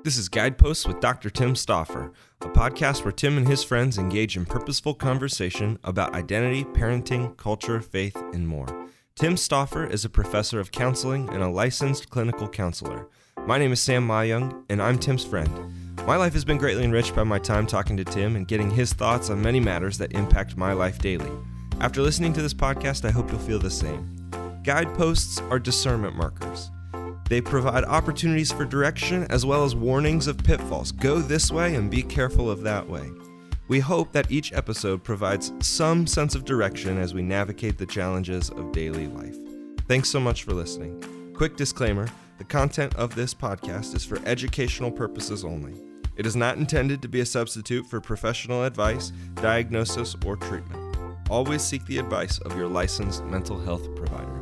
This is Guideposts with Dr. Tim Stauffer, a podcast where Tim and his friends engage in purposeful conversation about identity, parenting, culture, faith, and more. Tim Stauffer is a professor of counseling and a licensed clinical counselor. My name is Sam Mayung, and I'm Tim's friend. My life has been greatly enriched by my time talking to Tim and getting his thoughts on many matters that impact my life daily. After listening to this podcast, I hope you'll feel the same. Guideposts are discernment markers. They provide opportunities for direction as well as warnings of pitfalls. Go this way and be careful of that way. We hope that each episode provides some sense of direction as we navigate the challenges of daily life. Thanks so much for listening. Quick disclaimer, the content of this podcast is for educational purposes only. It is not intended to be a substitute for professional advice, diagnosis, or treatment. Always seek the advice of your licensed mental health provider.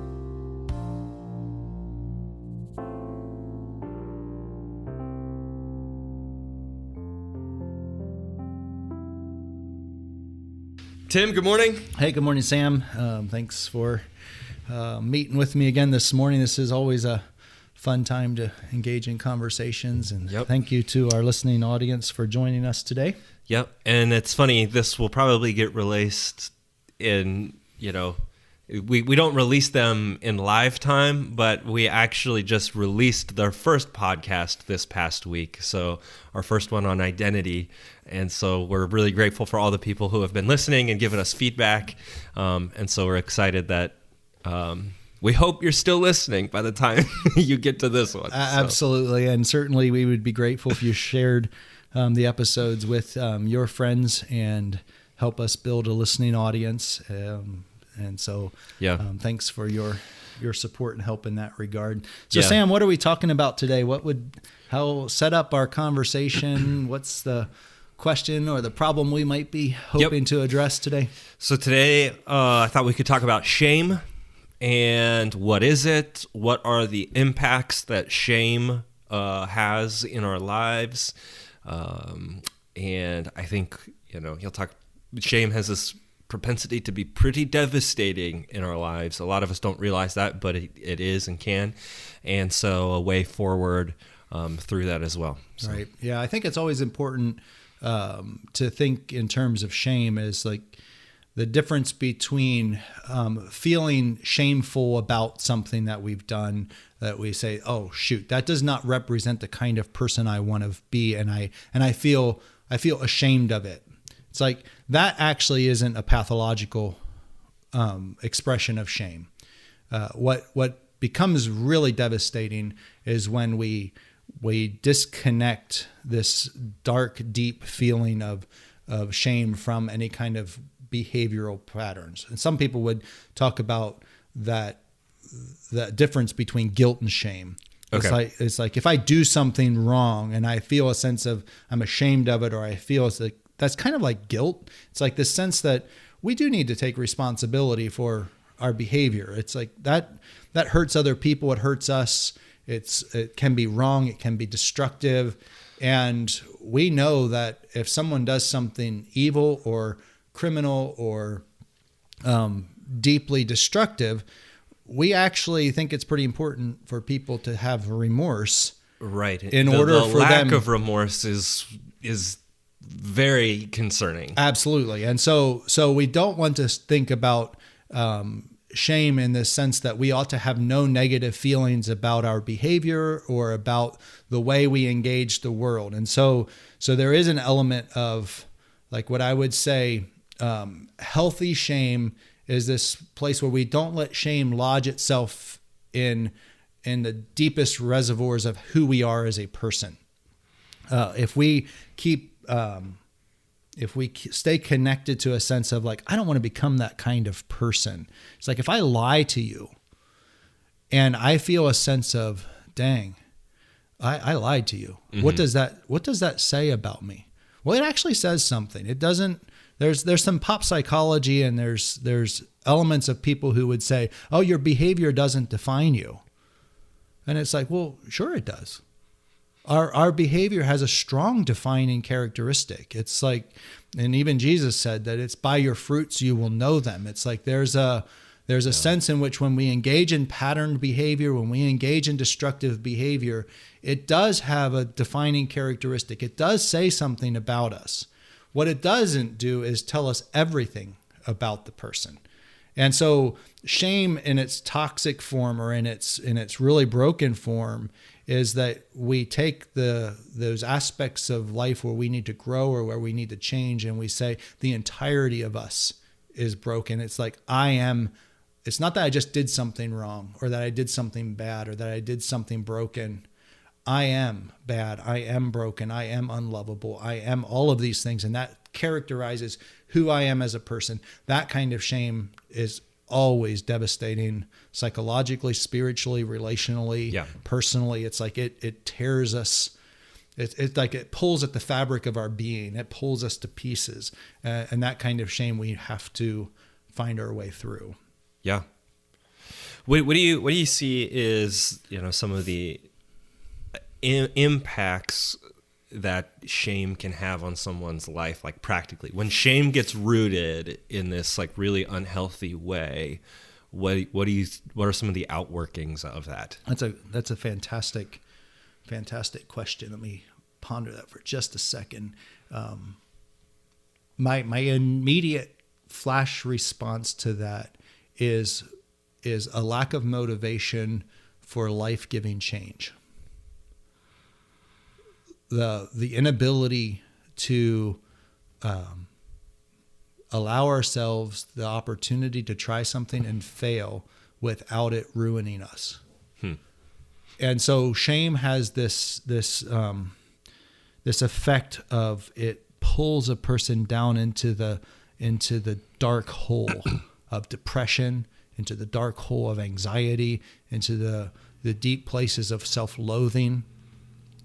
Tim, good morning. Hey, good morning, Sam. Thanks for meeting with me again this morning. This is always a fun time to engage in conversations, and Thank you to our listening audience for joining us today. Yep, and it's funny, this will probably get released in, we don't release them in live time, but we actually just released their first podcast this past week. So our first one on identity. And so we're really grateful for all the people who have been listening and giving us feedback. And so we're excited that we hope you're still listening by the time you get to this one. Absolutely. And certainly we would be grateful if you shared the episodes with your friends and help us build a listening audience. And so thanks for your support and help in that regard. So Sam, what are we talking about today? How set up our conversation? What's the question or the problem we might be hoping to address today? So today I thought we could talk about shame and what is it? What are the impacts that shame has in our lives? And I think, shame has this propensity to be pretty devastating in our lives. A lot of us don't realize that, but it is and can. And so a way forward through that as well. So. Right. Yeah, I think it's always important to think in terms of shame is like the difference between feeling shameful about something that we've done that we say, oh shoot, that does not represent the kind of person I want to be, and I feel ashamed of it. It's like that actually isn't a pathological expression of shame. What becomes really devastating is when we disconnect this dark, deep feeling of shame from any kind of behavioral patterns. And some people would talk about that difference between guilt and shame. Okay. It's like if I do something wrong and I feel a sense of I'm ashamed of it, or I feel it's like that's kind of like guilt. It's like this sense that we do need to take responsibility for our behavior. It's like that hurts other people. It hurts us. It can be wrong. It can be destructive. And we know that if someone does something evil or criminal or deeply destructive, we actually think it's pretty important for people to have remorse. Right. In order for lack them, of remorse is very concerning. Absolutely. And so we don't want to think about shame in the sense that we ought to have no negative feelings about our behavior or about the way we engage the world. And so there is an element of, like, what I would say, healthy shame is this place where we don't let shame lodge itself in the deepest reservoirs of who we are as a person. If we stay connected to a sense of like, I don't want to become that kind of person. It's like if I lie to you and I feel a sense of, dang, I lied to you. Mm-hmm. What does that say about me? Well, it actually says something. It doesn't. There's some pop psychology, and there's elements of people who would say, oh, your behavior doesn't define you. And it's like, well, sure it does. Our behavior has a strong defining characteristic. It's like, and even Jesus said that it's by your fruits you will know them. It's like there's a There's a sense in which when we engage in patterned behavior, when we engage in destructive behavior, it does have a defining characteristic. It does say something about us. What it doesn't do is tell us everything about the person. And so shame in its toxic form, or in its really broken form, is that we take those aspects of life where we need to grow or where we need to change, and we say the entirety of us is broken. It's like it's not that I just did something wrong, or that I did something bad, or that I did something broken. I am bad. I am broken. I am unlovable. I am all of these things. And that characterizes who I am as a person. That kind of shame is always devastating psychologically, spiritually, relationally, personally. It's like it tears us. It's like it pulls at the fabric of our being. It pulls us to pieces. And that kind of shame we have to find our way through. Yeah. What do you see is, some of the impacts that shame can have on someone's life, like practically? When shame gets rooted in this like really unhealthy way, what are some of the outworkings of that? That's a fantastic question. Let me ponder that for just a second. My immediate flash response to that is a lack of motivation for life-giving change. The inability to allow ourselves the opportunity to try something and fail without it ruining us. And so shame has this effect of it pulls a person down into the dark hole of depression, into the dark hole of anxiety, into the deep places of self-loathing,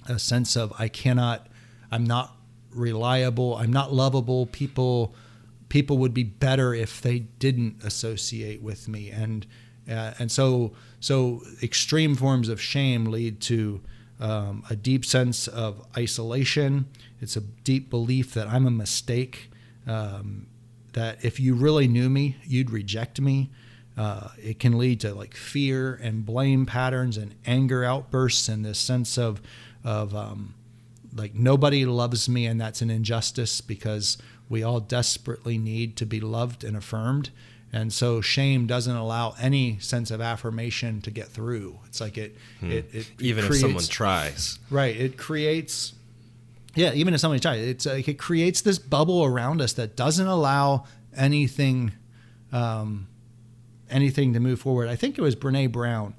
a sense of I'm not reliable, I'm not lovable. People would be better if they didn't associate with me. And so extreme forms of shame lead to a deep sense of isolation. It's a deep belief that I'm a mistake, that if you really knew me, you'd reject me. It can lead to like fear and blame patterns and anger outbursts, and this sense of like nobody loves me, and that's an injustice because we all desperately need to be loved and affirmed. And so shame doesn't allow any sense of affirmation to get through. It's like it even creates, if someone tries. Right. It creates, even if somebody tries, it's like it creates this bubble around us that doesn't allow anything to move forward. I think it was Brene Brown.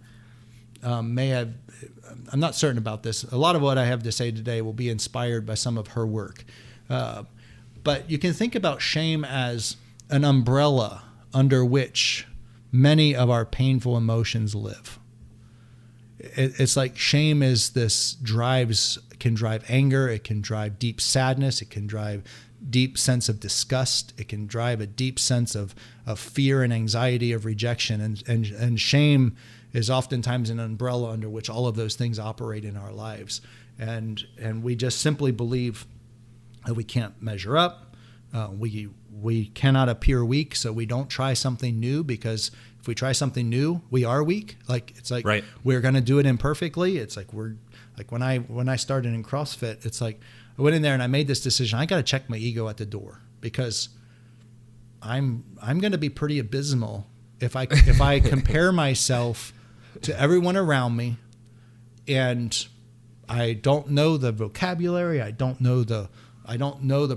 I'm not certain about this. A lot of what I have to say today will be inspired by some of her work. But you can think about shame as an umbrella under which many of our painful emotions live. It's like shame is can drive anger. It can drive deep sadness. It can drive deep sense of disgust. It can drive a deep sense of fear and anxiety of rejection. And shame is oftentimes an umbrella under which all of those things operate in our lives. And we just simply believe that we can't measure up. We cannot appear weak, so we don't try something new, because if we try something new, we are weak. Right. We're going to do it imperfectly. It's like when I started in CrossFit, it's like I went in there and I made this decision. I got to check my ego at the door, because I'm going to be pretty abysmal if I compare myself to everyone around me, and I don't know the vocabulary. I don't know the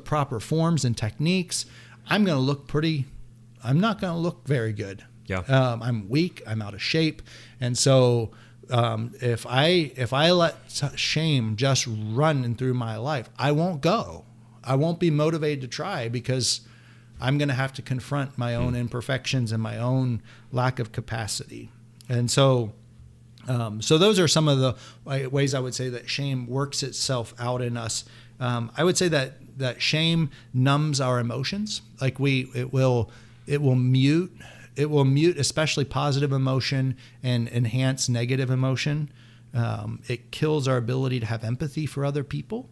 proper forms and techniques. I'm not going to look very good. Yeah. I'm weak. I'm out of shape. And so if I let shame just run through my life, I won't go. I won't be motivated to try, because I'm going to have to confront my own imperfections and my own lack of capacity. And so those are some of the ways I would say that shame works itself out in us. I would say that shame numbs our emotions. Like it will mute especially positive emotion and enhance negative emotion. It kills our ability to have empathy for other people,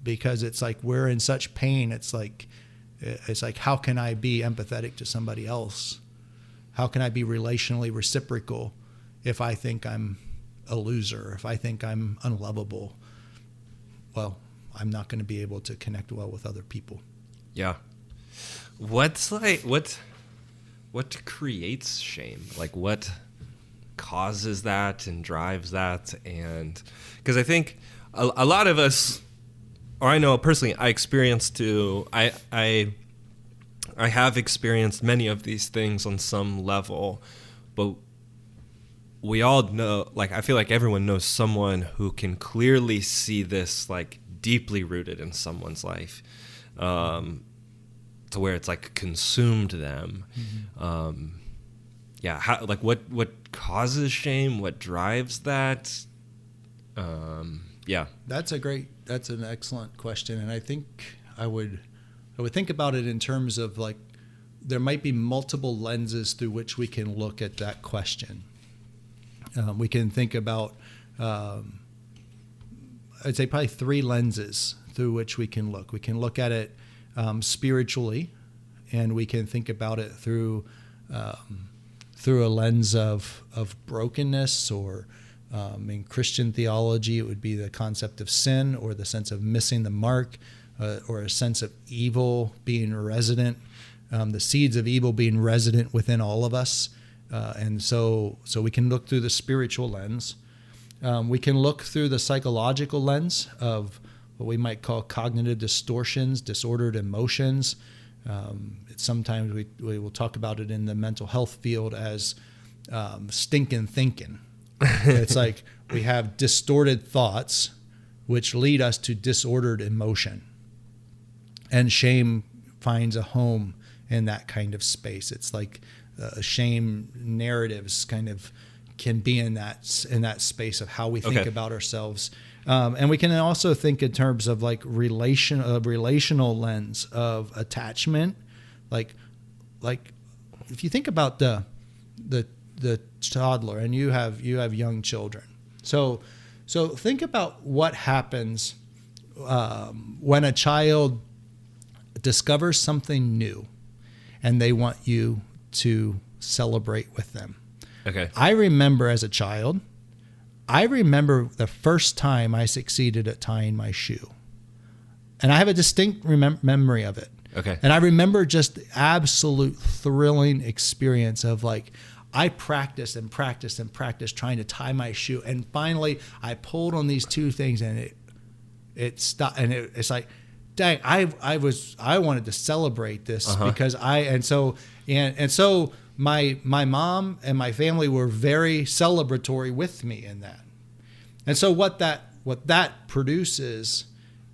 because it's like we're in such pain. It's like how can I be empathetic to somebody else? How can I be relationally reciprocal if I think I'm a loser, if I think I'm unlovable? Well, I'm not going to be able to connect well with other people. Yeah. What creates shame? Like, what causes that and drives that? And because I think a lot of us, or I know personally, I have experienced many of these things on some level, but we all know, like, I feel like everyone knows someone who can clearly see this, like, deeply rooted in someone's life, to where it's like consumed them. Mm-hmm. What causes shame? What drives that? That's an excellent question. And I think I would think about it in terms of, like, there might be multiple lenses through which we can look at that question. We can think about, I'd say probably 3 lenses through which we can look. We can look at it spiritually, and we can think about it through a lens of brokenness, or in Christian theology, it would be the concept of sin, or the sense of missing the mark, or a sense of evil being resident, the seeds of evil being resident within all of us. And so we can look through the spiritual lens. We can look through the psychological lens of what we might call cognitive distortions, disordered emotions. Sometimes we will talk about it in the mental health field as stinking thinking. It's like we have distorted thoughts which lead us to disordered emotion. And shame finds a home in that kind of space. It's like shame narratives kind of can be in that space of how we think about ourselves. And we can also think in terms of, like, relational lens of attachment. Like if you think about the toddler, and you have young children. So think about what happens when a child discovers something new and they want you to celebrate with them. Okay. I remember as a child, the first time I succeeded at tying my shoe. And I have a distinct memory of it. Okay. And I remember just the absolute thrilling experience of, like, I practiced and practiced and practiced trying to tie my shoe. And finally I pulled on these 2 things, and it stopped. And it's like, dang, I wanted to celebrate this because so my mom and my family were very celebratory with me in that. And so what that produces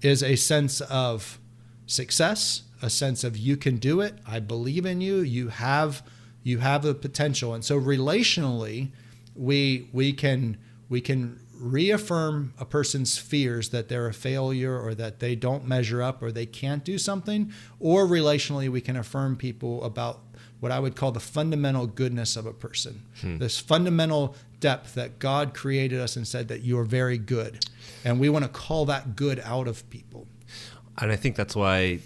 is a sense of success, a sense of you can do it. I believe in you. You have the potential. And so relationally, we can reaffirm a person's fears that they're a failure, or that they don't measure up, or they can't do something. Or relationally, we can affirm people about what I would call the fundamental goodness of a person, this fundamental depth that God created us and said that you are very good. And we want to call that good out of people. And I think that's why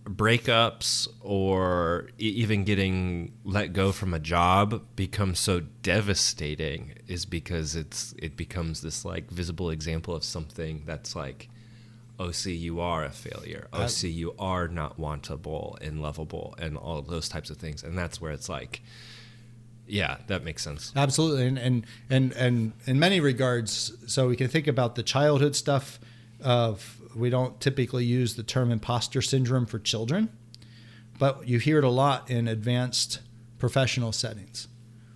breakups or even getting let go from a job becomes so devastating, is because it becomes this, like, visible example of something that's like, oh, see, you are a failure. Oh, see, you are not wantable and lovable and all of those types of things. And that's where it's like, yeah, that makes sense. Absolutely. And in many regards, so we can think about the childhood stuff of, we don't typically use the term imposter syndrome for children, but you hear it a lot in advanced professional settings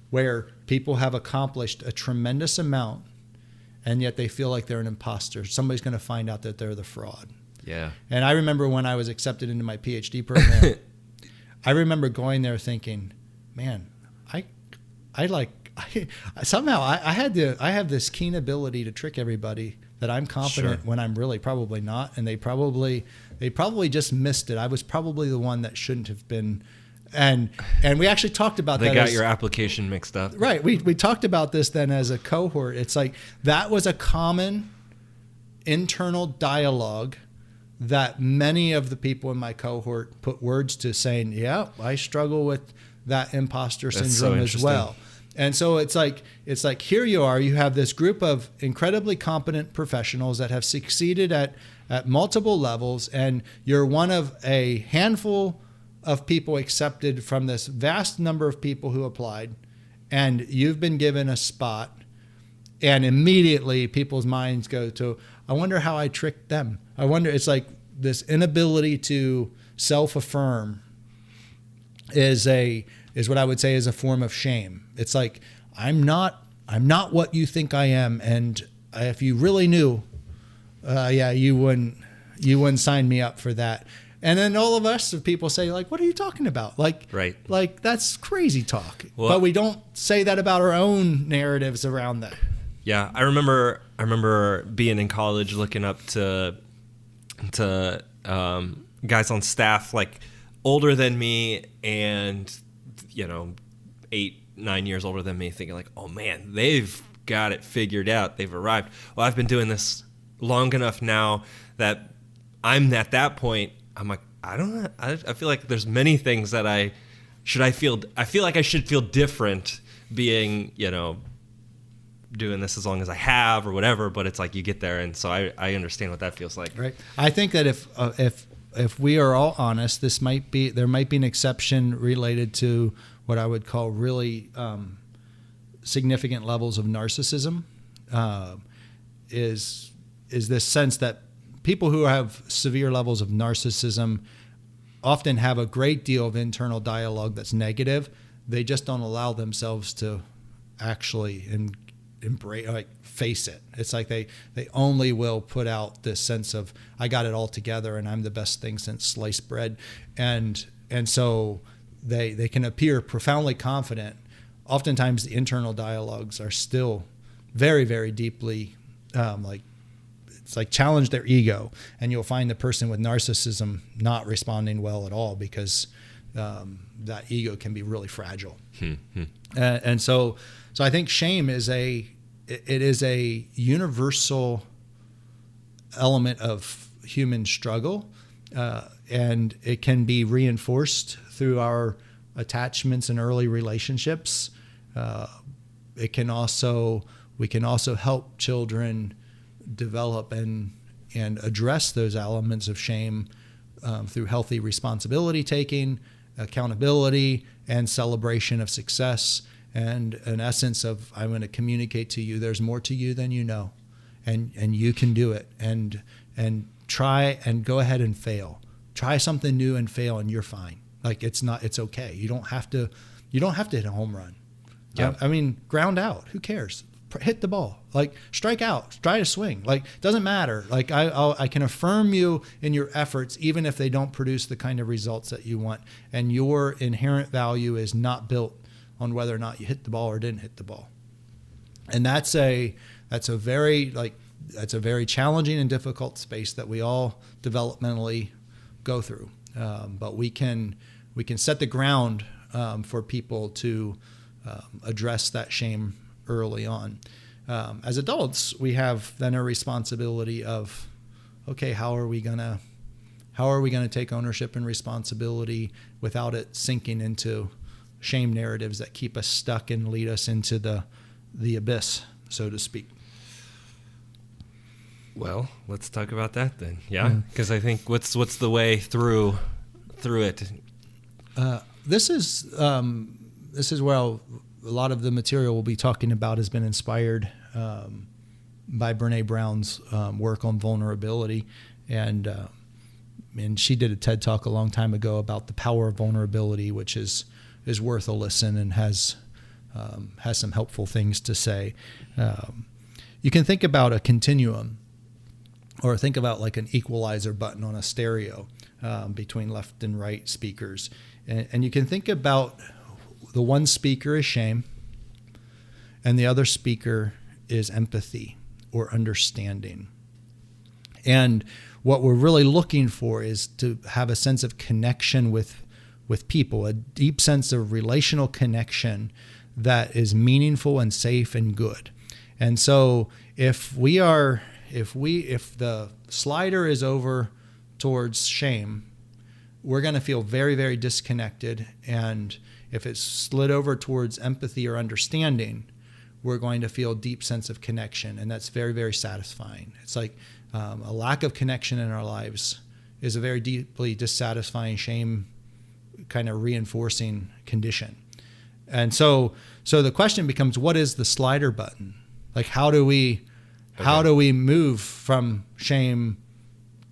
where people have accomplished a tremendous amount, and yet they feel like they're an imposter. Somebody's going to find out that they're the fraud. Yeah. And I remember when I was accepted into my PhD program, I remember going there thinking, man, somehow I have this keen ability to trick everybody that I'm competent when I'm really probably not. And they probably just missed it. I was probably the one that shouldn't have been. And we actually talked about that. They got your application mixed up. Right. We talked about this then as a cohort. It's like that was a common internal dialogue that many of the people in my cohort put words to, saying, yeah, I struggle with that imposter syndrome as well. And so it's like here you are, you have this group of incredibly competent professionals that have succeeded at multiple levels, and you're one of a handful of people accepted from this vast number of people who applied, and you've been given a spot, and immediately people's minds go to, I wonder how I tricked them. I wonder, it's like this inability to self-affirm is what I would say is a form of shame. It's like, I'm not what you think I am. And if you really knew, you wouldn't sign me up for that. And then all of us, people say, like, what are you talking about? Like, right. Like that's crazy talk. Well, but we don't say that about our own narratives around that. Yeah. I remember being in college, looking up to guys on staff, like older than me and, 8-9 years older than me, thinking like, oh man, they've got it figured out. They've arrived. Well, I've been doing this long enough now that I'm at that point. I'm like, I don't know. I feel like there's many things that I feel like I should feel different being, doing this as long as I have or whatever, but it's like you get there. And so I understand what that feels like. Right. I think that if we are all honest, there might be an exception related to what I would call really significant levels of narcissism. Is this sense that people who have severe levels of narcissism often have a great deal of internal dialogue that's negative. They just don't allow themselves to actually embrace, like, face it. It's like they only will put out this sense of, I got it all together and I'm the best thing since sliced bread. And so they can appear profoundly confident. Oftentimes the internal dialogues are still very, very deeply it's like challenge their ego, and you'll find the person with narcissism not responding well at all because that ego can be really fragile. And so I think shame is a universal element of human struggle, and it can be reinforced through our attachments and early relationships. We can also help children develop and address those elements of shame through healthy responsibility taking, accountability, and celebration of success, and an essence of, I'm going to communicate to you there's more to you than you know, and you can do it, and try and go ahead and fail. Try something new and fail, and you're fine. Like, it's okay. You don't have to hit a home run. Yeah. I mean, ground out. Who cares? Hit the ball, like strike out, try to swing, like doesn't matter. Like I can affirm you in your efforts, even if they don't produce the kind of results that you want. And your inherent value is not built on whether or not you hit the ball or didn't hit the ball. And that's a very challenging and difficult space that we all developmentally go through. But we can set the ground for people to address that shame early on. As adults, we have then a responsibility of, okay, how are we gonna take ownership and responsibility without it sinking into shame narratives that keep us stuck and lead us into the abyss, so to speak. Well, let's talk about that then. Yeah, because I think what's the way through it. This is where a lot of the material we'll be talking about has been inspired by Brene Brown's work on vulnerability, and she did a TED Talk a long time ago about the power of vulnerability, which is worth a listen and has some helpful things to say. You can think about a continuum, or think about like an equalizer button on a stereo between left and right speakers, and you can think about the one speaker is shame, and the other speaker is empathy or understanding. And what we're really looking for is to have a sense of connection with people, a deep sense of relational connection that is meaningful and safe and good. And so if the slider is over towards shame, we're going to feel very, very disconnected. And if it's slid over towards empathy or understanding, we're going to feel a deep sense of connection. And that's very, very satisfying. It's like a lack of connection in our lives is a very deeply dissatisfying, shame kind of reinforcing condition. And so the question becomes, what is the slider button? Like, how do we move from shame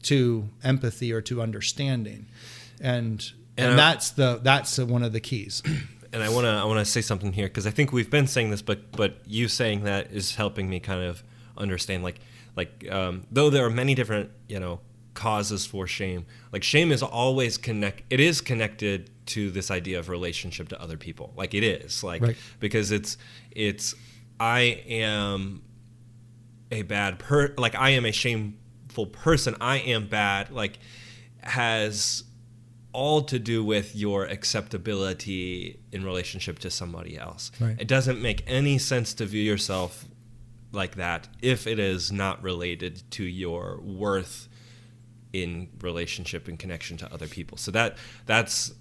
to empathy or to understanding? And that's one of the keys. And I want to say something here, because I think we've been saying this, but you saying that is helping me kind of understand, like though there are many different, causes for shame, like shame is always connected to this idea of relationship to other people. Like it is, like, right. Because it's I am a bad like I am a shameful person, I am bad, like has all to do with your acceptability in relationship to somebody else. Right. It doesn't make any sense to view yourself like that if it is not related to your worth in relationship and connection to other people. So that's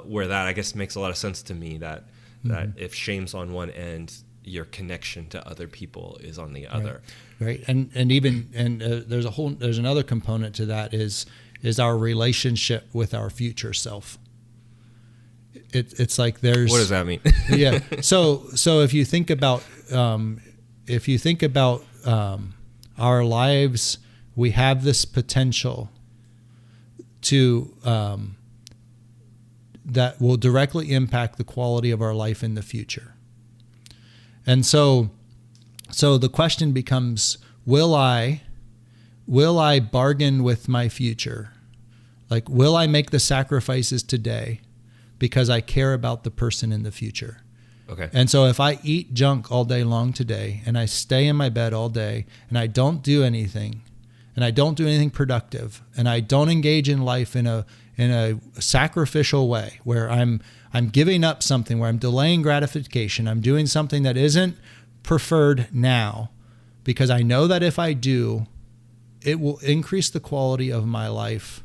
where that, I guess, makes a lot of sense to me, that if shame's on one end, your connection to other people is on the other. Right. And there's another component to that is our relationship with our future self. It's like there's... What does that mean? Yeah. So if you think about our lives, we have this potential to that will directly impact the quality of our life in the future. And so the question becomes, will I bargain with my future? Like, will I make the sacrifices today because I care about the person in the future? Okay. And so if I eat junk all day long today and I stay in my bed all day and I don't do anything and I don't do anything productive and I don't engage in life in a sacrificial way where I'm giving up something, where I'm delaying gratification, I'm doing something that isn't preferred now because I know that if I do, it will increase the quality of my life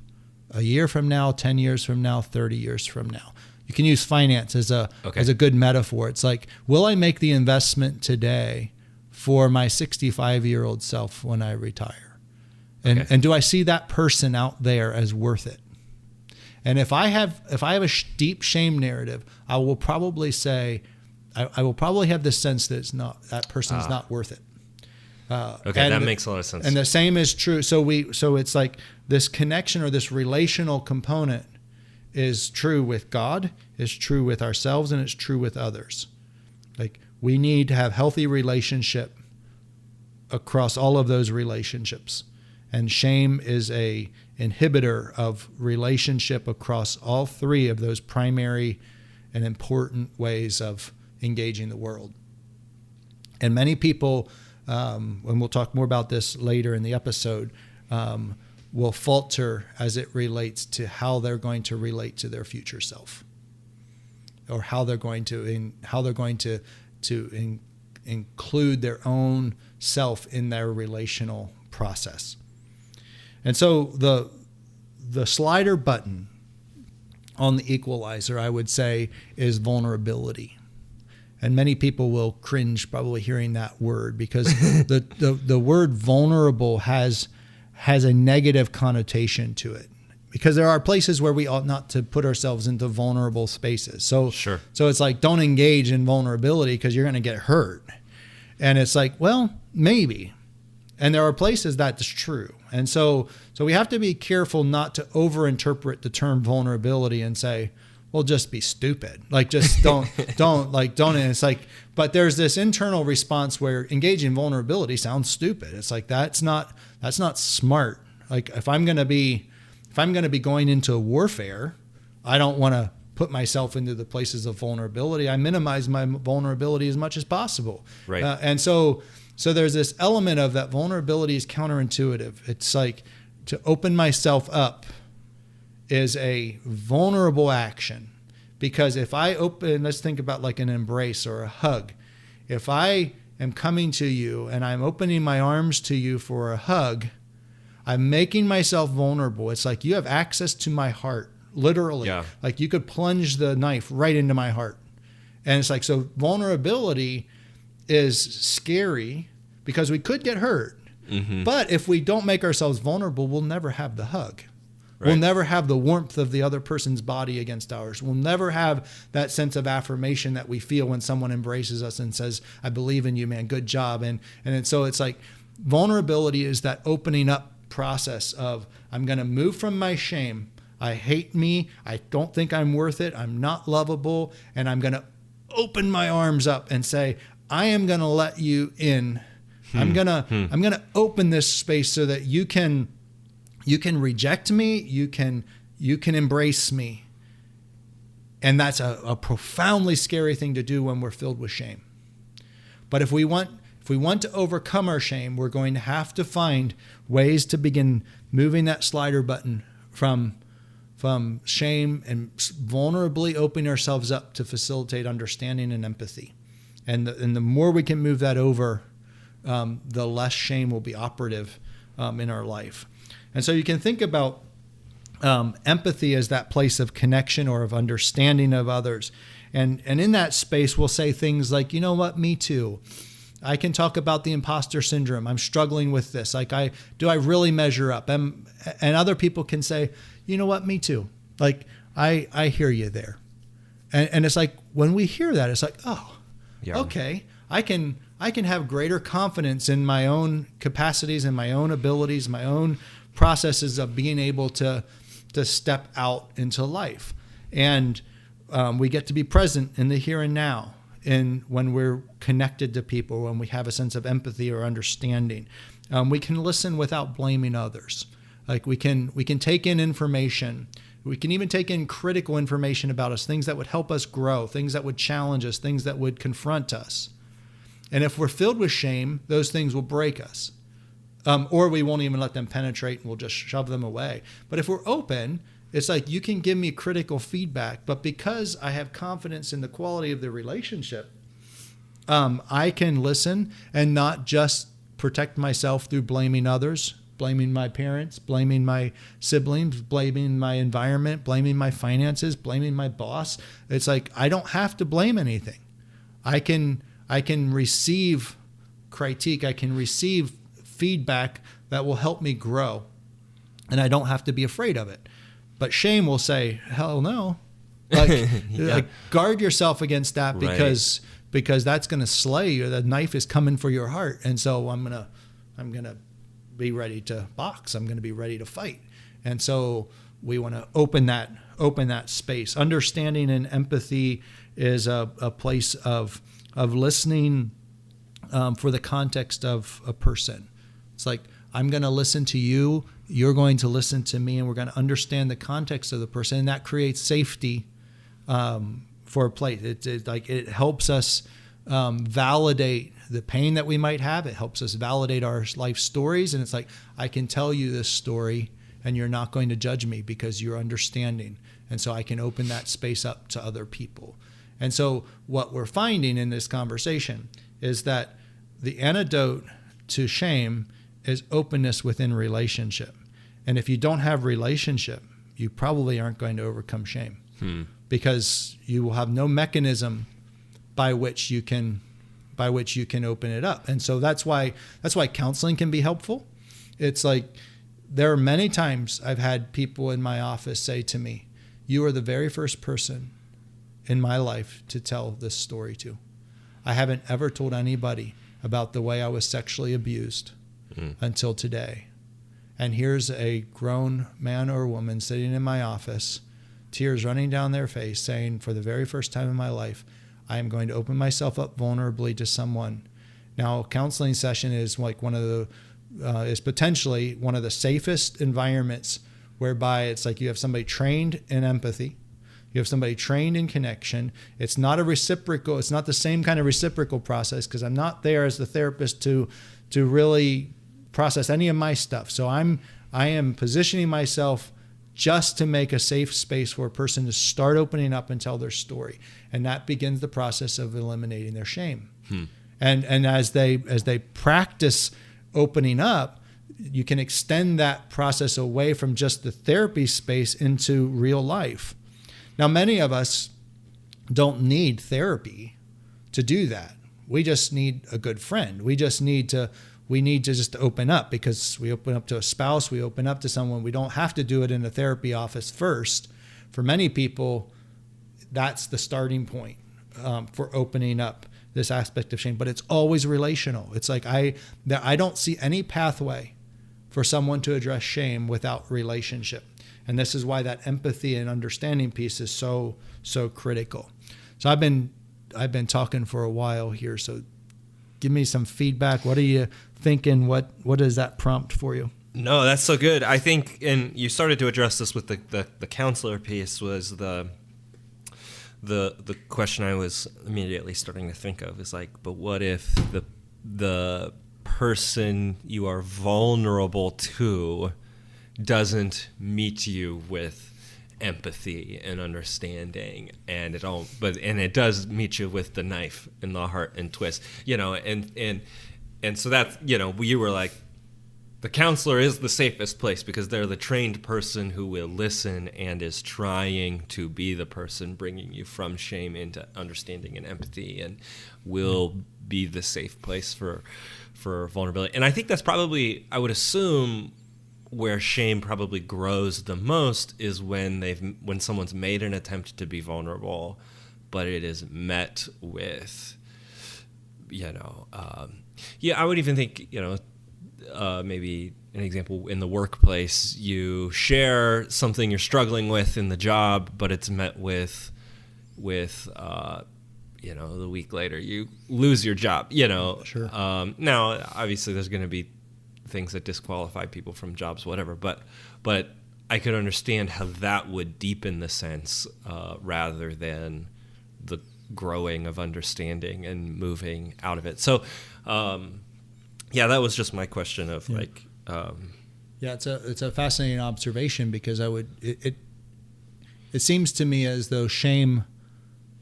a year from now, 10 years from now, 30 years from now. You can use finance as a good metaphor. It's like, will I make the investment today for my 65-year-old self when I retire? And do I see that person out there as worth it? And if I have a deep shame narrative, I will probably say, I will probably have this sense that that person's not worth it. That makes a lot of sense. And the same is true. So it's like this connection or this relational component is true with God, is true with ourselves, and it's true with others. Like, we need to have healthy relationship across all of those relationships. And shame is a inhibitor of relationship across all three of those primary and important ways of engaging the world. And many people, and we'll talk more about this later in the episode, will falter as it relates to how they're going to relate to their future self, or how they're going to include their own self in their relational process. And so the slider button on the equalizer, I would say, is vulnerability. And many people will cringe probably hearing that word, because the word vulnerable has a negative connotation to it, because there are places where we ought not to put ourselves into vulnerable spaces. So sure. So it's like, don't engage in vulnerability because you're going to get hurt. And it's like, well, maybe. And there are places that's true. And so we have to be careful not to overinterpret the term vulnerability and say, well, just be stupid. Like, just don't. And it's like, but there's this internal response where engaging in vulnerability sounds stupid. It's like, that's not smart. Like, if I'm going to be going into warfare, I don't want to put myself into the places of vulnerability. I minimize my vulnerability as much as possible. Right. And so there's this element of that vulnerability is counterintuitive. It's like, to open myself up is a vulnerable action, because if I open, let's think about like an embrace or a hug. If I am coming to you and I'm opening my arms to you for a hug, I'm making myself vulnerable. It's like you have access to my heart, literally. Yeah. Like you could plunge the knife right into my heart. And it's like, so vulnerability is scary because we could get hurt. Mm-hmm. But if we don't make ourselves vulnerable, we'll never have the hug. Right. We'll never have the warmth of the other person's body against ours. We'll never have that sense of affirmation that we feel when someone embraces us and says, I believe in you, man. Good job. And so it's like vulnerability is that opening up process of I'm going to move from my shame. I hate me. I don't think I'm worth it. I'm not lovable. And I'm going to open my arms up and say, I am going to let you in. I'm going to open this space so that you can reject me. You can embrace me. And that's a profoundly scary thing to do when we're filled with shame. But if we want to overcome our shame, we're going to have to find ways to begin moving that slider button from shame and vulnerably opening ourselves up to facilitate understanding and empathy. And the more we can move that over, the less shame will be operative in our life. And so you can think about empathy as that place of connection or of understanding of others. And in that space, we'll say things like, you know what, me too. I can talk about the imposter syndrome. I'm struggling with this. Like, do I really measure up? And other people can say, you know what, me too. Like, I hear you there. And it's like, when we hear that, it's like, oh, yeah. Okay, I can have greater confidence in my own capacities and my own abilities, my own processes of being able to step out into life. And we get to be present in the here and now. And when we're connected to people, when we have a sense of empathy or understanding, we can listen without blaming others. Like we can take in information. We can even take in critical information about us, things that would help us grow, things that would challenge us, things that would confront us. And if we're filled with shame, those things will break us. Or we won't even let them penetrate and we'll just shove them away. But if we're open, it's like you can give me critical feedback, but because I have confidence in the quality of the relationship, I can listen and not just protect myself through blaming others, blaming my parents, blaming my siblings, blaming my environment, blaming my finances, blaming my boss. It's like I don't have to blame anything. I can receive critique. I can receive feedback that will help me grow, and I don't have to be afraid of it. But shame will say, hell no. Like guard yourself against that because that's going to slay you. The knife is coming for your heart. And so I'm going to be ready to box. I'm going to be ready to fight. And so we want to open that space. Understanding and empathy is a place of listening for the context of a person. It's like, I'm going to listen to you, you're going to listen to me, and we're going to understand the context of the person. And that creates safety for a place. It helps us validate the pain that we might have. It helps us validate our life stories. And it's like, I can tell you this story and you're not going to judge me because you're understanding. And so I can open that space up to other people. And so what we're finding in this conversation is that the antidote to shame is openness within relationship. And if you don't have relationship, you probably aren't going to overcome shame because you will have no mechanism by which you can open it up. And so that's why counseling can be helpful. It's like there are many times I've had people in my office say to me, you are the very first person in my life to tell this story to. I haven't ever told anybody about the way I was sexually abused until today. And here's a grown man or woman sitting in my office, tears running down their face, saying, for the very first time in my life, I am going to open myself up vulnerably to someone. Now, a counseling session is like is potentially one of the safest environments whereby it's like you have somebody trained in empathy. You have somebody trained in connection. It's not the same kind of reciprocal process because I'm not there as the therapist to really process any of my stuff. So I am positioning myself just to make a safe space for a person to start opening up and tell their story. And that begins the process of eliminating their shame. And as they practice opening up, you can extend that process away from just the therapy space into real life. Now, many of us don't need therapy to do that. We just need a good friend. We need to just open up, because we open up to a spouse, we open up to someone. We don't have to do it in a therapy office first. For many people, that's the starting point for opening up this aspect of shame, but it's always relational. It's like I don't see any pathway for someone to address shame without relationship. And this is why that empathy and understanding piece is so critical. So I've been talking for a while here. So give me some feedback. What are you thinking? What does that prompt for you? No, that's so good. I think, and you started to address this with the counselor piece, was the question I was immediately starting to think of is like, but what if the person you are vulnerable to doesn't meet you with empathy and understanding, and it does meet you with the knife in the heart and twist, and so that's, you were like, the counselor is the safest place because they're the trained person who will listen and is trying to be the person bringing you from shame into understanding and empathy, and will be the safe place for vulnerability. And I think that's probably, I would assume, where shame probably grows the most is when someone's made an attempt to be vulnerable, but it is met with, I would even think, maybe an example in the workplace, you share something you're struggling with in the job, but it's met with the week later you lose your job, Sure. Now obviously there's going to be things that disqualify people from jobs, whatever, but I could understand how that would deepen the sense rather than the growing of understanding and moving out of it. So that was just my question of it's a fascinating observation, because it seems to me as though shame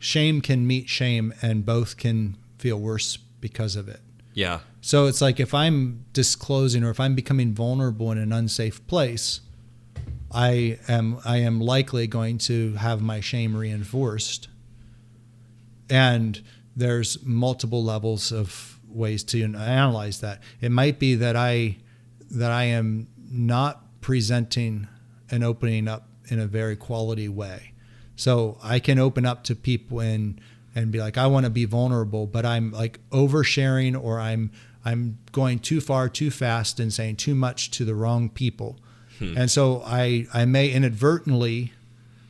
can meet shame, and both can feel worse because of it. Yeah. So it's like, if I'm disclosing or if I'm becoming vulnerable in an unsafe place, I am likely going to have my shame reinforced. And there's multiple levels of ways to analyze that. It might be that I am not presenting and opening up in a very quality way. So I can open up to people and be like, I want to be vulnerable, but I'm like oversharing, or I'm going too far too fast and saying too much to the wrong people. And so I may inadvertently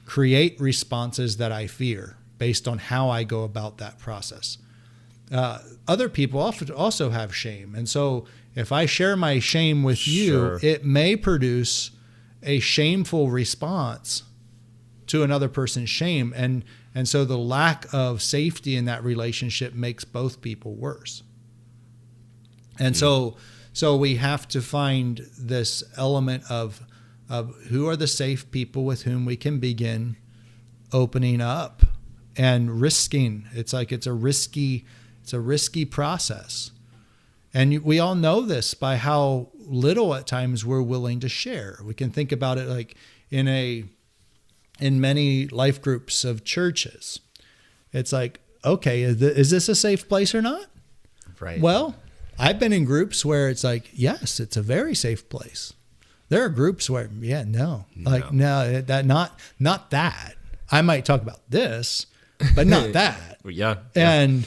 create responses that I fear based on how I go about that process. Other people often also have shame. And so if I share my shame with you, Sure. it may produce a shameful response to another person's shame. And so the lack of safety in that relationship makes both people worse. And so we have to find this element of who are the safe people with whom we can begin opening up and risking. It's like it's a risky process. And we all know this by how little at times we're willing to share. We can think about it like in many life groups of churches. It's like, okay, is this a safe place or not? Right. Well, I've been in groups where it's like, yes, it's a very safe place. There are groups where, no, not that. I might talk about this, but not that. Yeah. And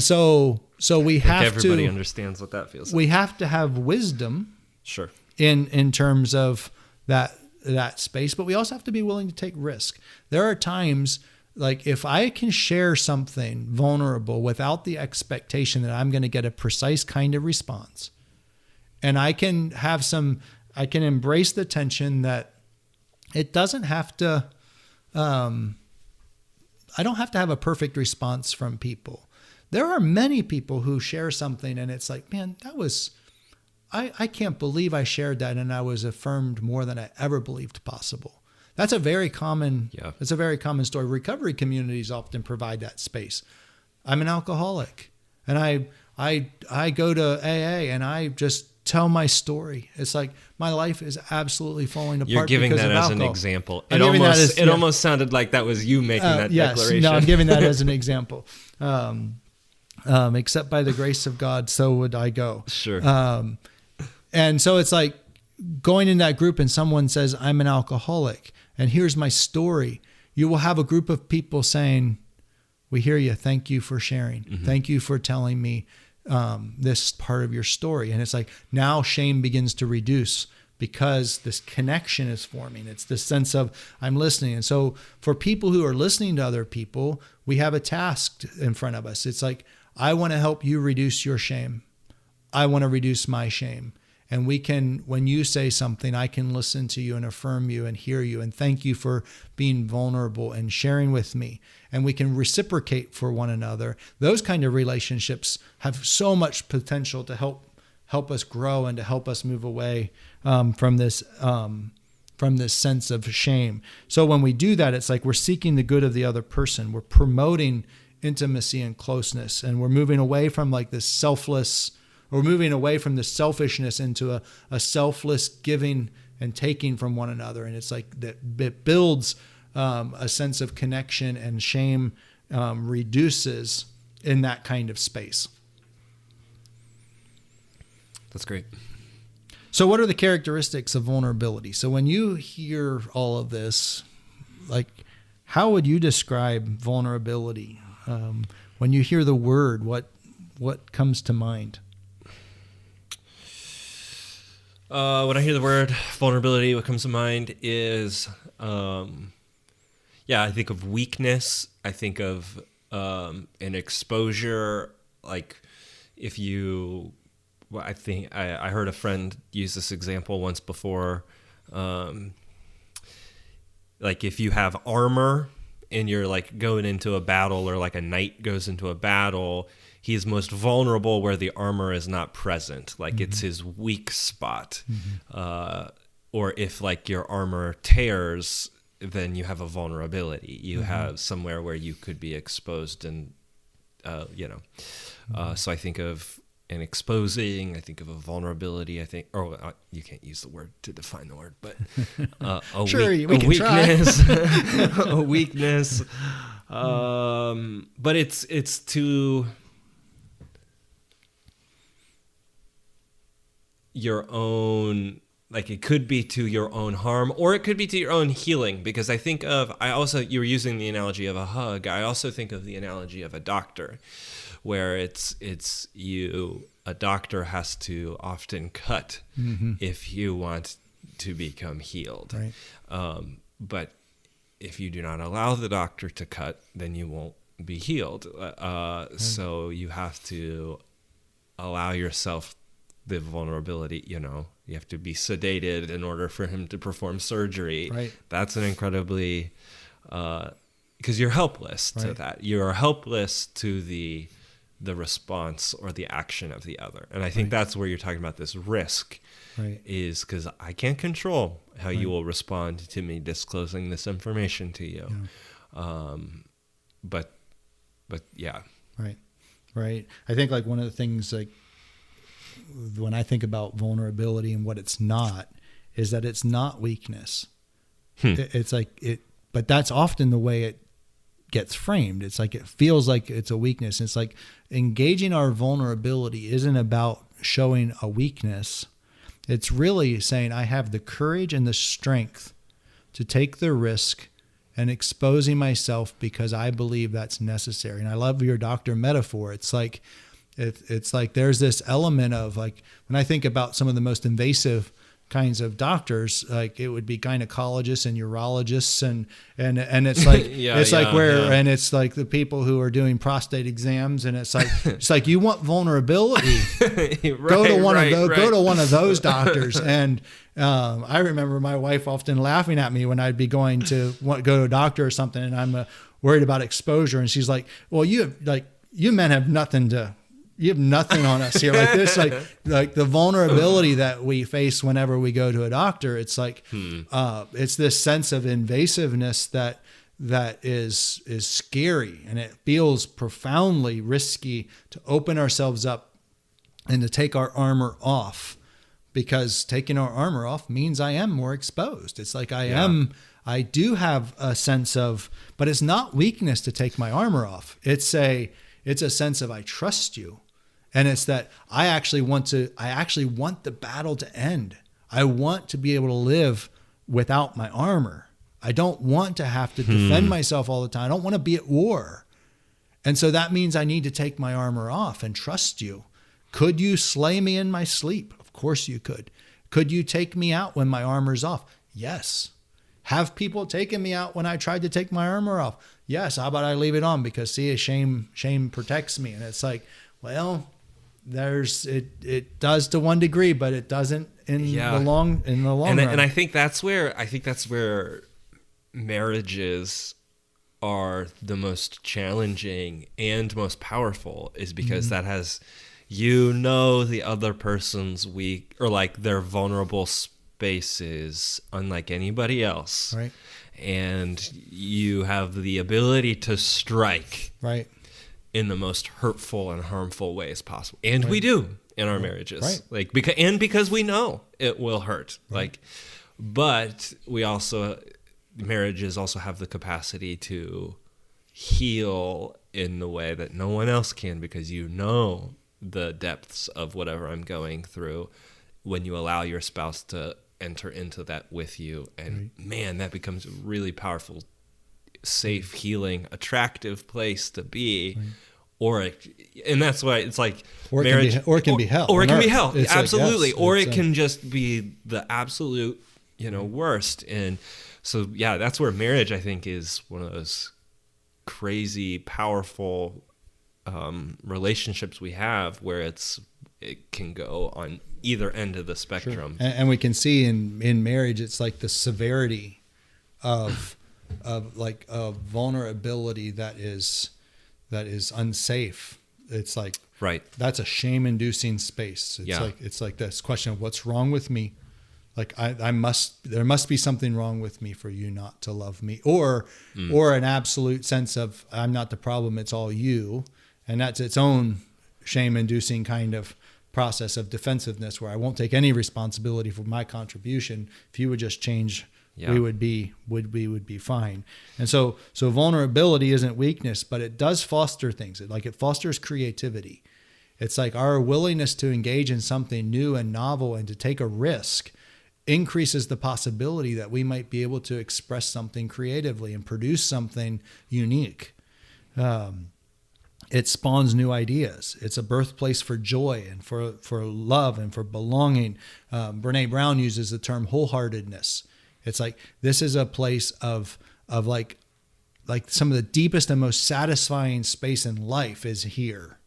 so we have everybody understands what that feels like. We have to have wisdom. Sure. In terms of that space, but we also have to be willing to take risk. There are times, like, if I can share something vulnerable without the expectation that I'm going to get a precise kind of response, and I can embrace the tension that it doesn't have to, I don't have to have a perfect response from people. There are many people who share something and it's like, man, that was, I can't believe I shared that, and I was affirmed more than I ever believed possible. That's a very common, It's a very common story. Recovery communities often provide that space. I'm an alcoholic, and I go to AA, and I just tell my story. It's like my life is absolutely falling apart. You're giving because that of as alcohol. an example. It Almost sounded like that was you making that declaration. No, I'm giving that as an example. Except by the grace of God, so would I go. Sure. And so it's like going in that group and someone says, I'm an alcoholic and here's my story. You will have a group of people saying, we hear you. Thank you for sharing. Mm-hmm. Thank you for telling me this part of your story. And it's like now shame begins to reduce because this connection is forming. It's this sense of I'm listening. And so for people who are listening to other people, we have a task in front of us. It's like, I want to help you reduce your shame. I want to reduce my shame. And we can, when you say something, I can listen to you and affirm you and hear you and thank you for being vulnerable and sharing with me. And we can reciprocate for one another. Those kind of relationships have so much potential to help us grow and to help us move away from this sense of shame. So when we do that, it's like we're seeking the good of the other person. We're promoting intimacy and closeness, and we're moving away from like this we're moving away from the selfishness into a selfless giving and taking from one another. And it's like that it builds a sense of connection, and shame reduces in that kind of space. That's great. So what are the characteristics of vulnerability? So when you hear all of this, like, how would you describe vulnerability? When you hear the word, what comes to mind? When I hear the word vulnerability, what comes to mind is, I think of weakness. I think of an exposure. Like if you, well, I think I heard a friend use this example once before. Like if you have armor and you're like going into a battle, or like a knight goes into a battle, he's most vulnerable where the armor is not present. Like it's his weak spot. Or if like your armor tears, then you have a vulnerability. You have somewhere where you could be exposed and, so I think of an exposing, I think of a vulnerability, you can't use the word to define the word, but weakness, a weakness. But it's to your own, like it could be to your own harm, or it could be to your own healing. Because I think of, you were using the analogy of a hug. I also think of the analogy of a doctor, where a doctor has to often cut if you want to become healed. Right. But if you do not allow the doctor to cut, then you won't be healed. So you have to allow yourself the vulnerability, you have to be sedated in order for him to perform surgery. Right. That's an incredibly, because you're helpless to that. You are helpless to the response or the action of the other. And I think that's where you're talking about this risk, is because I can't control how you will respond to me disclosing this information to you. Yeah. But yeah. Right. I think like one of the things, like when I think about vulnerability and what it's not, is that it's not weakness. It's like but that's often the way it gets framed. It's like it feels like it's a weakness. It's like engaging our vulnerability isn't about showing a weakness. It's really saying I have the courage and the strength to take the risk and exposing myself because I believe that's necessary. And I love your doctor metaphor. It's like there's this element of like, when I think about some of the most invasive kinds of doctors, like it would be gynecologists and urologists and it's like and it's like the people who are doing prostate exams, and it's like you want vulnerability, go to one of those doctors. And I remember my wife often laughing at me when I'd be going to go to a doctor or something, and I'm worried about exposure, and she's like, well, you men have nothing on us here. Like this, like the vulnerability that we face whenever we go to a doctor. It's like, it's this sense of invasiveness that is scary, and it feels profoundly risky to open ourselves up and to take our armor off because taking our armor off means I am more exposed. It's like I do have a sense of, but it's not weakness to take my armor off. It's a sense of, I trust you. And it's that I actually want the battle to end. I want to be able to live without my armor. I don't want to have to defend myself all the time. I don't want to be at war. And so that means I need to take my armor off and trust you. Could you slay me in my sleep? Of course you could. Could you take me out when my armor's off? Yes. Have people taken me out when I tried to take my armor off? Yes. How about I leave it on because shame protects me. And it's like, well, it does to one degree, but it doesn't in the long run. And I think that's where marriages are the most challenging and most powerful, is because that has, the other person's weak or like their vulnerable spaces unlike anybody else. Right. And you have the ability to strike. Right. In the most hurtful and harmful ways possible. And we do in our marriages. Right. Like because we know it will hurt. Right. But marriages also have the capacity to heal in the way that no one else can, because the depths of whatever I'm going through when you allow your spouse to enter into that with you. And man, that becomes a really powerful, safe, healing, attractive place to be. And that's why it's like marriage, it can be hell. Or it can be hell. It's absolutely. Like, yes, or it can just be the absolute, worst. And so, that's where marriage, I think, is one of those crazy, powerful relationships we have, where it can go on either end of the spectrum. Sure. And we can see in marriage, it's like the severity of vulnerability that is unsafe. It's like, that's a shame-inducing space. It's like this question of what's wrong with me. Like there must be something wrong with me for you not to love me, or an absolute sense of I'm not the problem, it's all you. And that's its own shame-inducing kind of process of defensiveness, where I won't take any responsibility for my contribution. If you would just change, we would be fine. And so vulnerability isn't weakness, but it does foster things. It fosters creativity. It's like our willingness to engage in something new and novel and to take a risk increases the possibility that we might be able to express something creatively and produce something unique. It spawns new ideas. It's a birthplace for joy and for love and for belonging. Brene Brown uses the term wholeheartedness. It's like, this is a place of like some of the deepest and most satisfying space in life is here.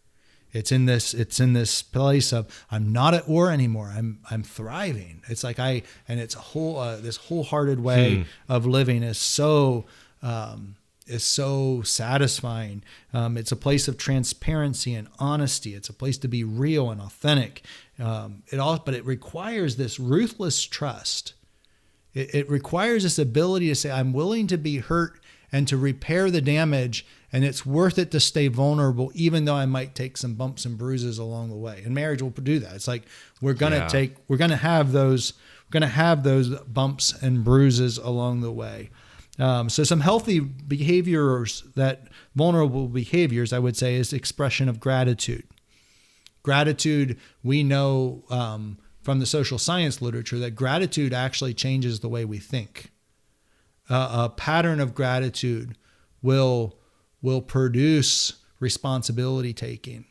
It's in this place of, I'm not at war anymore. I'm thriving. It's like it's a whole, this wholehearted way of living is so satisfying. It's a place of transparency and honesty. It's a place to be real and authentic. But it requires this ruthless trust. It requires this ability to say, I'm willing to be hurt and to repair the damage, and it's worth it to stay vulnerable, even though I might take some bumps and bruises along the way. And marriage will do that. It's like we're gonna have those bumps and bruises along the way. So some healthy vulnerable behaviors, I would say, is expression of gratitude. Gratitude, we know from the social science literature that gratitude actually changes the way we think. A pattern of gratitude will produce responsibility taking.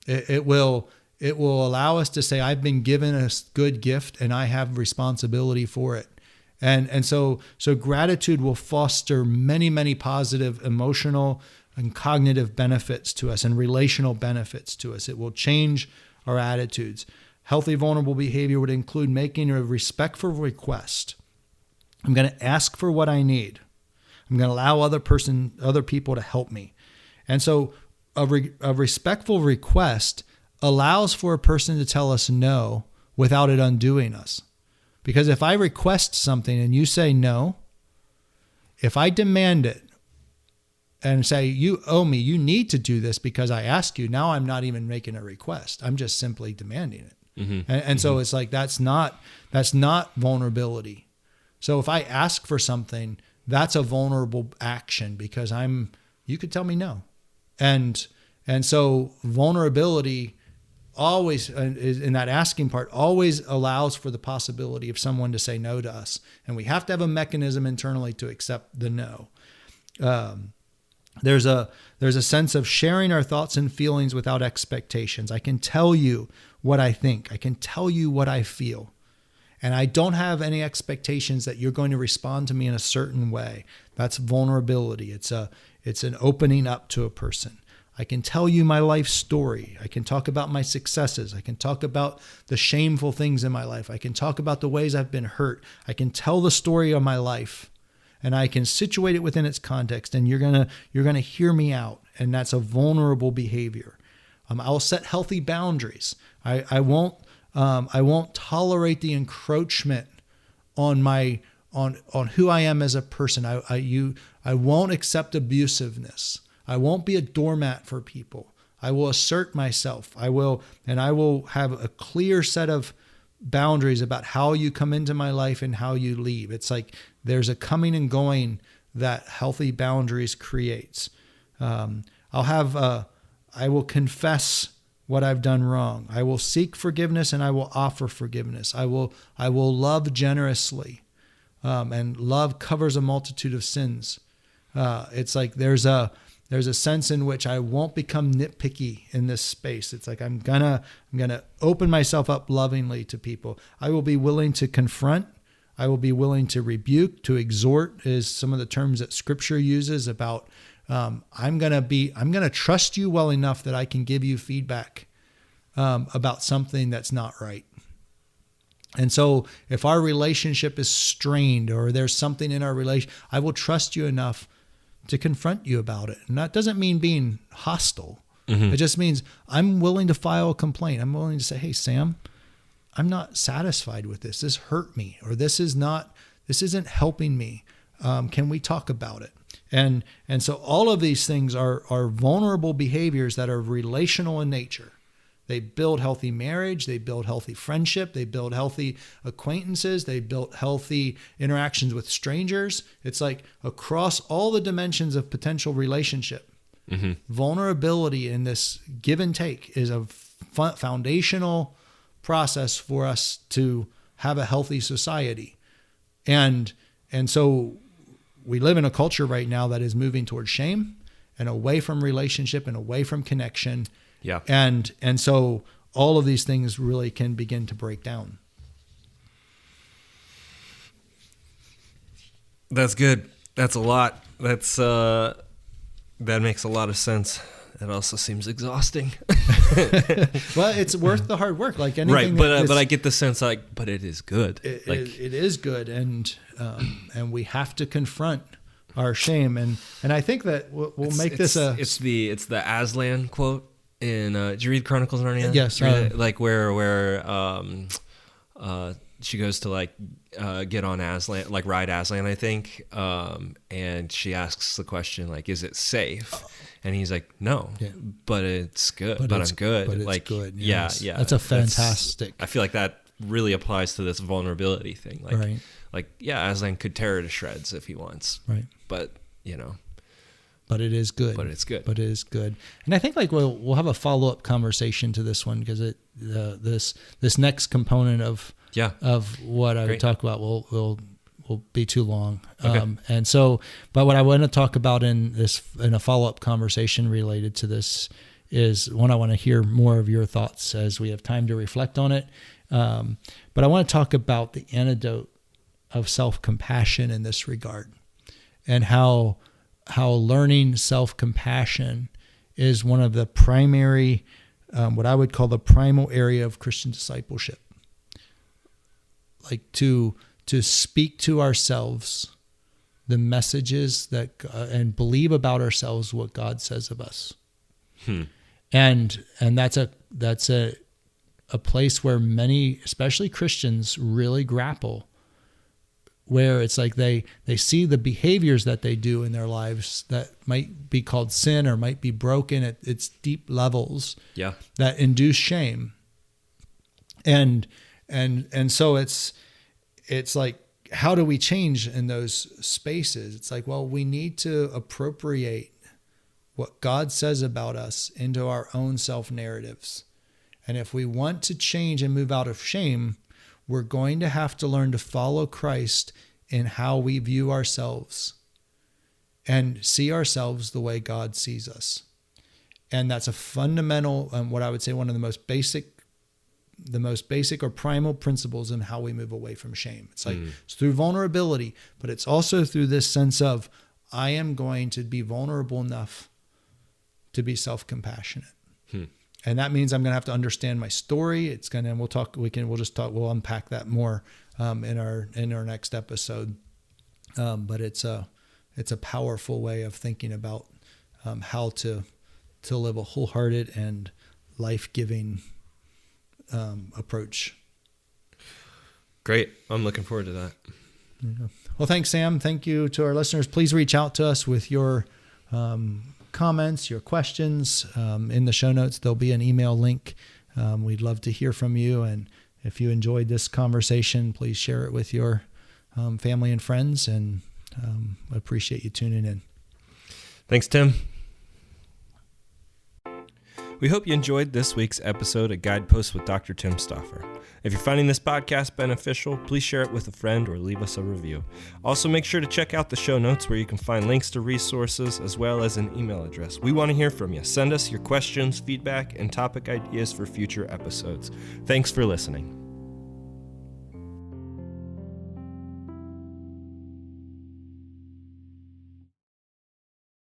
It will allow us to say, I've been given a good gift and I have responsibility for it. And so gratitude will foster many, many positive emotional and cognitive benefits to us and relational benefits to us. It will change our attitudes. Healthy vulnerable behavior would include making a respectful request. I'm going to ask for what I need. I'm going to allow other people to help me. And so a respectful request allows for a person to tell us no without it undoing us. Because if I request something and you say no, if I demand it and say, you owe me, you need to do this because I asked you, now I'm not even making a request. I'm just simply demanding it. And so it's like, that's not vulnerability. So if I ask for something, that's a vulnerable action because you could tell me no. And so vulnerability always, in that asking part, always allows for the possibility of someone to say no to us. And we have to have a mechanism internally to accept the no. There's a sense of sharing our thoughts and feelings without expectations. I can tell you what I think. I can tell you what I feel. And I don't have any expectations that you're going to respond to me in a certain way. That's vulnerability. It's an opening up to a person. I can tell you my life story. I can talk about my successes. I can talk about the shameful things in my life. I can talk about the ways I've been hurt. I can tell the story of my life, and I can situate it within its context, and you're gonna hear me out. And that's a vulnerable behavior. I'll set healthy boundaries. I won't tolerate the encroachment on who I am as a person. I won't accept abusiveness. I won't be a doormat for people. I will assert myself. I will have a clear set of boundaries about how you come into my life and how you leave. It's like there's a coming and going that healthy boundaries creates. I will confess what I've done wrong. I will seek forgiveness and I will offer forgiveness. I will love generously, and love covers a multitude of sins. It's like there's a sense in which I won't become nitpicky in this space. It's like I'm gonna open myself up lovingly to people. I will be willing to confront. I will be willing to rebuke, to exhort is some of the terms that Scripture uses about. I'm gonna trust you well enough that I can give you feedback about something that's not right. And so if our relationship is strained or there's something in our relation, I will trust you enough to confront you about it. And that doesn't mean being hostile. It just means I'm willing to file a complaint. I'm willing to say, hey, Sam, I'm not satisfied with this. This hurt me, or this isn't helping me. Can we talk about it? And so all of these things are vulnerable behaviors that are relational in nature. They build healthy marriage. They build healthy friendship. They build healthy acquaintances. They build healthy interactions with strangers. It's like across all the dimensions of potential relationship, vulnerability in this give and take is a foundational process for us to have a healthy society. And so we live in a culture right now that is moving towards shame and away from relationship and away from connection. Yeah. And so all of these things really can begin to break down. That's good. That's a lot. That makes a lot of sense. It also seems exhausting. Well, it's worth the hard work. Like anything, right? But I get the sense but it is good. It is good, and we have to confront our shame. And I think that we'll make this a. It's the Aslan quote in. Did you read Chronicles of Narnia? Yes. Like where she goes to get on Aslan, like ride Aslan, I think. And she asks the question like, "Is it safe?" And he's like, "No, but it's good. But I'm good. But it's like, good. Yes. Yeah. That's a fantastic. I feel like that really applies to this vulnerability thing. Like, right. Aslan could tear her to shreds if he wants. Right. But But it is good. But it's good. But it is good. And I think we'll have a follow-up conversation to this one because this next component of what I would talk about will be too long. Okay. But what I want to talk about in a follow-up conversation related to this is one, I want to hear more of your thoughts as we have time to reflect on it. But I want to talk about the antidote of self-compassion in this regard, and how learning self-compassion is one of the primary, what I would call the primal area of Christian discipleship. Like to speak to ourselves the messages that and believe about ourselves what God says of us. And that's a place where many, especially Christians, really grapple, where it's like they see the behaviors that they do in their lives that might be called sin or might be broken at its deep levels that induce shame. And so it's like, how do we change in those spaces? It's like, well, we need to appropriate what God says about us into our own self-narratives. And if we want to change and move out of shame, we're going to have to learn to follow Christ in how we view ourselves and see ourselves the way God sees us. And that's a fundamental, what I would say, one of the most basic or primal principles in how we move away from shame. It's like, it's through vulnerability, but it's also through this sense of, I am going to be vulnerable enough to be self-compassionate. And that means I'm going to have to understand my story. We'll unpack that more in our next episode. But it's a powerful way of thinking about how to live a wholehearted and life-giving approach. Great. I'm looking forward to that. Yeah. Well, thanks, Sam. Thank you to our listeners. Please reach out to us with your comments, your questions. In the show notes, there'll be an email link. We'd love to hear from you. And if you enjoyed this conversation, please share it with your family and friends. And I appreciate you tuning in. Thanks, Tim. We hope you enjoyed this week's episode of Guideposts with Dr. Tim Stauffer. If you're finding this podcast beneficial, please share it with a friend or leave us a review. Also, make sure to check out the show notes where you can find links to resources as well as an email address. We want to hear from you. Send us your questions, feedback, and topic ideas for future episodes. Thanks for listening.